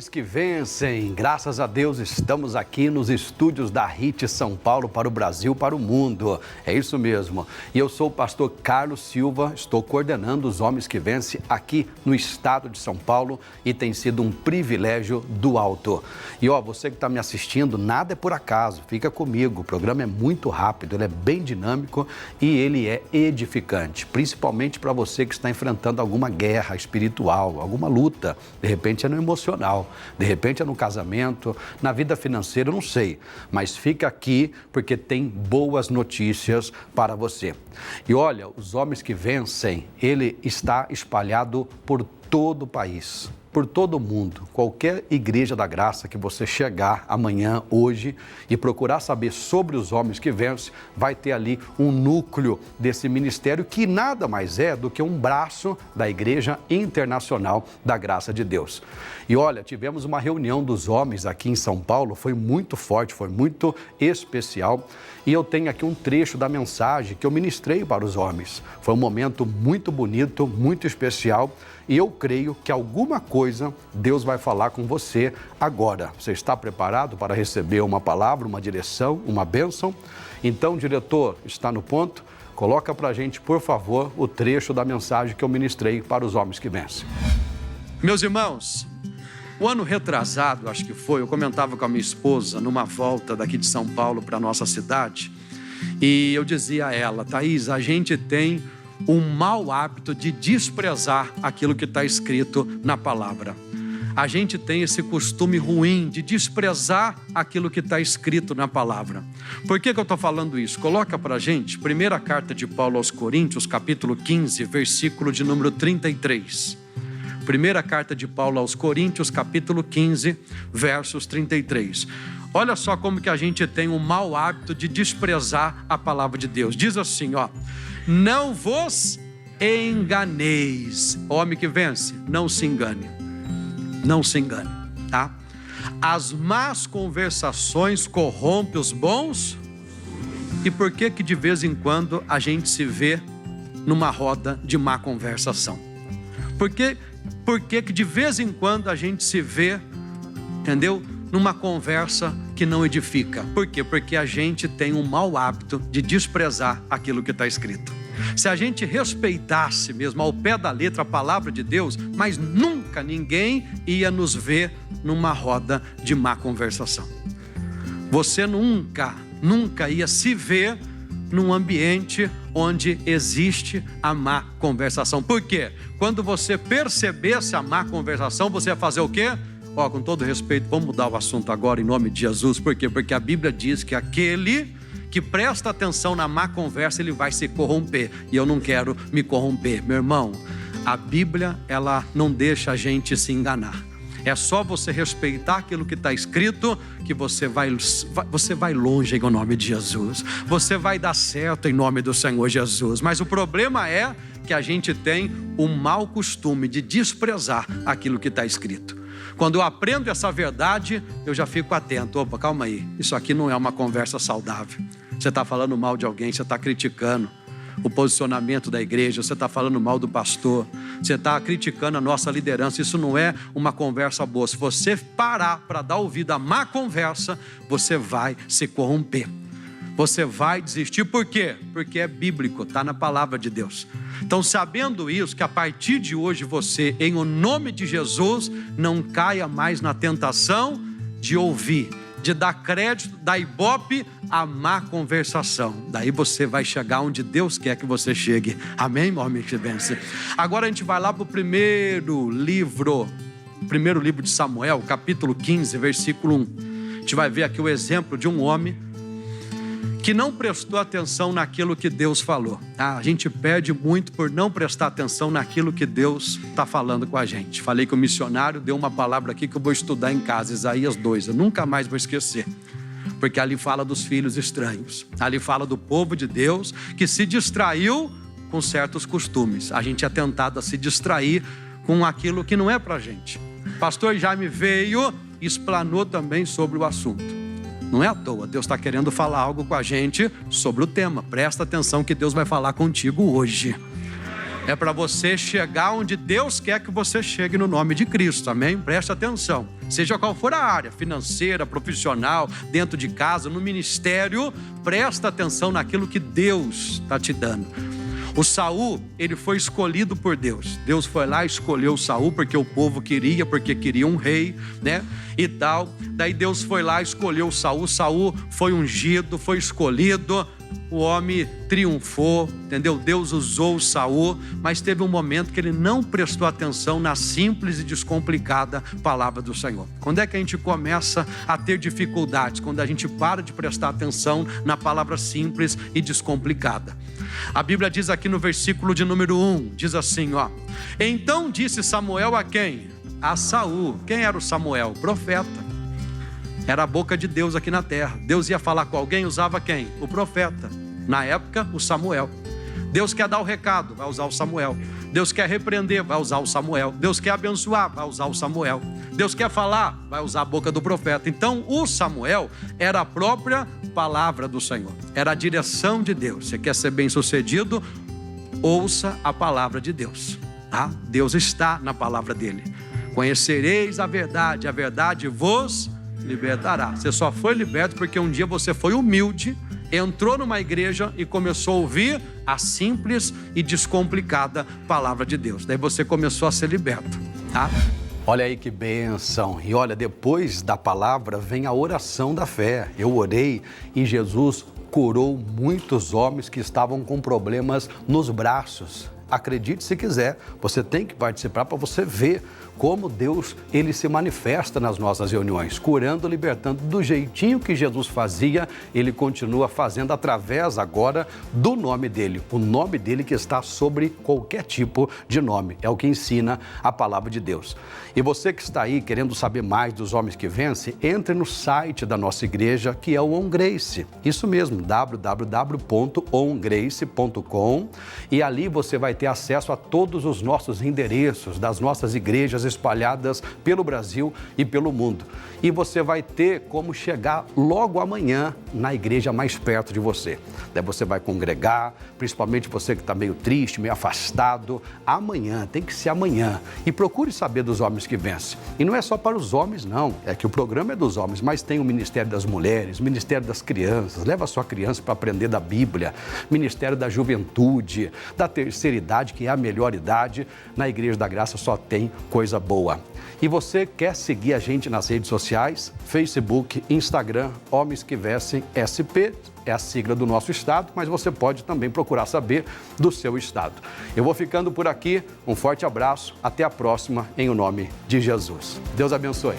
Homens que vencem, graças a Deus estamos aqui nos estúdios da HIT São Paulo para o Brasil, para o mundo. É isso mesmo. E eu sou o pastor Carlos Silva, estou coordenando os Homens que Vencem aqui no estado de São Paulo e tem sido um privilégio do alto. E você que está me assistindo, nada é por acaso, fica comigo. O programa é muito rápido, ele é bem dinâmico e ele é edificante, principalmente para você que está enfrentando alguma guerra espiritual, alguma luta. De repente é no emocional, de repente é no casamento, na vida financeira, eu não sei. Mas fica aqui porque tem boas notícias para você. E olha, os Homens que Vencem, ele está espalhado por todo o país, por todo o mundo. Qualquer igreja da graça que você chegar amanhã, hoje, e procurar saber sobre os Homens que Vencem, vai ter ali um núcleo desse ministério que nada mais é do que um braço da Igreja Internacional da Graça de Deus. E olha, tivemos uma reunião dos homens aqui em São Paulo, foi muito forte, foi muito especial. E eu tenho aqui um trecho da mensagem que eu ministrei para os homens. Foi um momento muito bonito, muito especial. E eu creio que alguma coisa Deus vai falar com você agora. Você está preparado para receber uma palavra, uma direção, uma bênção? Então, diretor, está no ponto? Coloca para a gente, por favor, o trecho da mensagem que eu ministrei para os Homens que Vencem. Meus irmãos, o ano retrasado, acho que foi, eu comentava com a minha esposa numa volta daqui de São Paulo para a nossa cidade, e eu dizia a ela: Thaís, a gente tem um mau hábito de desprezar aquilo que está escrito na palavra. A gente tem esse costume ruim de desprezar aquilo que está escrito na palavra. Por que eu estou falando isso? Coloca para a gente, primeira carta de Paulo aos Coríntios, capítulo 15, versículo de número 33. Primeira carta de Paulo aos Coríntios, capítulo 15, versos 33. Olha só como que a gente tem um mau hábito de desprezar a palavra de Deus. Diz assim, não vos enganeis. Homem que vence, não se engane. Não se engane, tá? As más conversações corrompem os bons. E por que de vez em quando a gente se vê numa roda de má conversação? Por que de vez em quando a gente se vê, entendeu? Numa conversa que não edifica. Por quê? Porque a gente tem um mau hábito de desprezar aquilo que está escrito. Se a gente respeitasse mesmo ao pé da letra a palavra de Deus, mas nunca ninguém ia nos ver numa roda de má conversação. Você nunca ia se ver num ambiente onde existe a má conversação. Por quê? Quando você percebesse a má conversação, você ia fazer o quê? Com todo respeito, vamos mudar o assunto agora em nome de Jesus. Por quê? Porque a Bíblia diz que aquele que presta atenção na má conversa, ele vai se corromper. E eu não quero me corromper. Meu irmão, a Bíblia, ela não deixa a gente se enganar. É só você respeitar aquilo que está escrito, que você vai longe em nome de Jesus. Você vai dar certo em nome do Senhor Jesus. Mas o problema é que a gente tem o mau costume de desprezar aquilo que está escrito. Quando eu aprendo essa verdade, eu já fico atento. Opa, calma aí, isso aqui não é uma conversa saudável. Você está falando mal de alguém, você está criticando o posicionamento da igreja, você está falando mal do pastor, você está criticando a nossa liderança. Isso não é uma conversa boa. Se você parar para dar ouvido à má conversa, você vai se corromper. Você vai desistir. Por quê? Porque é bíblico, está na palavra de Deus. Então, sabendo isso, que a partir de hoje você, em o nome de Jesus, não caia mais na tentação de ouvir, de dar crédito, dar ibope à má conversação. Daí você vai chegar onde Deus quer que você chegue. Amém, homem que vence? Agora a gente vai lá para o primeiro livro de Samuel, capítulo 15, versículo 1. A gente vai ver aqui o exemplo de um homem que não prestou atenção naquilo que Deus falou. A gente perde muito por não prestar atenção naquilo que Deus está falando com a gente. Falei que o missionário deu uma palavra aqui que eu vou estudar em casa, Isaías 2, eu nunca mais vou esquecer. Porque ali fala dos filhos estranhos. Ali fala do povo de Deus que se distraiu com certos costumes. A gente é tentado a se distrair com aquilo que não é pra gente. O pastor Jaime veio e explanou também sobre o assunto. Não é à toa, Deus está querendo falar algo com a gente sobre o tema. Presta atenção que Deus vai falar contigo hoje. É para você chegar onde Deus quer que você chegue no nome de Cristo, amém? Presta atenção. seja qual for a área, financeira, profissional, dentro de casa, no ministério, presta atenção naquilo que Deus está te dando. O Saul, ele foi escolhido por Deus. Deus foi lá e escolheu o Saul porque o povo queria, porque queria um rei, né? E tal. Daí Deus foi lá e escolheu o Saul. Saul foi ungido, foi escolhido. O homem triunfou, entendeu? Deus usou o Saul, mas teve um momento que ele não prestou atenção na simples e descomplicada palavra do Senhor. Quando é que a gente começa a ter dificuldades? Quando a gente para de prestar atenção na palavra simples e descomplicada. A Bíblia diz aqui no versículo de número 1, diz assim, ó: então disse Samuel a quem? A Saul. Quem era o Samuel? O profeta. Era a boca de Deus aqui na terra. Deus ia falar com alguém, usava quem? O profeta. Na época, o Samuel. Deus quer dar o recado, vai usar o Samuel. Deus quer repreender, vai usar o Samuel. Deus quer abençoar, vai usar o Samuel. Deus quer falar, vai usar a boca do profeta. Então, o Samuel era a própria palavra do Senhor. Era a direção de Deus. Você quer ser bem-sucedido? Ouça a palavra de Deus. Tá? Deus está na palavra dele. Conhecereis a verdade vos libertará. Você só foi liberto porque um dia você foi humilde, entrou numa igreja e começou a ouvir a simples e descomplicada palavra de Deus. Daí você começou a ser liberto, tá? Olha aí que bênção. E olha, depois da palavra vem a oração da fé. Eu orei e Jesus curou muitos homens que estavam com problemas nos braços. Acredite se quiser, você tem que participar para você ver como Deus, ele se manifesta nas nossas reuniões, curando, libertando do jeitinho que Jesus fazia, ele continua fazendo através agora do nome dele, o nome dele que está sobre qualquer tipo de nome, é o que ensina a palavra de Deus. E você que está aí querendo saber mais dos homens que vencem, entre no site da nossa igreja, que é o On Grace, isso mesmo, www.ongrace.com, e ali você vai ter acesso a todos os nossos endereços das nossas igrejas espalhadas pelo Brasil e pelo mundo. E você vai ter como chegar logo amanhã na igreja mais perto de você. Daí você vai congregar, principalmente você que está meio triste, meio afastado. Amanhã, tem que ser amanhã. E procure saber dos homens que vencem. E não é só para os homens, não. É que o programa é dos homens, mas tem o Ministério das Mulheres, o Ministério das Crianças. Leva a sua criança para aprender da Bíblia. Ministério da Juventude, da terceira idade, que é a melhor idade. Na Igreja da Graça só tem coisa boa. E você quer seguir a gente nas redes sociais, Facebook, Instagram, Homens que Vencem SP, é a sigla do nosso estado, mas você pode também procurar saber do seu estado. Eu vou ficando por aqui, um forte abraço, até a próxima, em o nome de Jesus. Deus abençoe.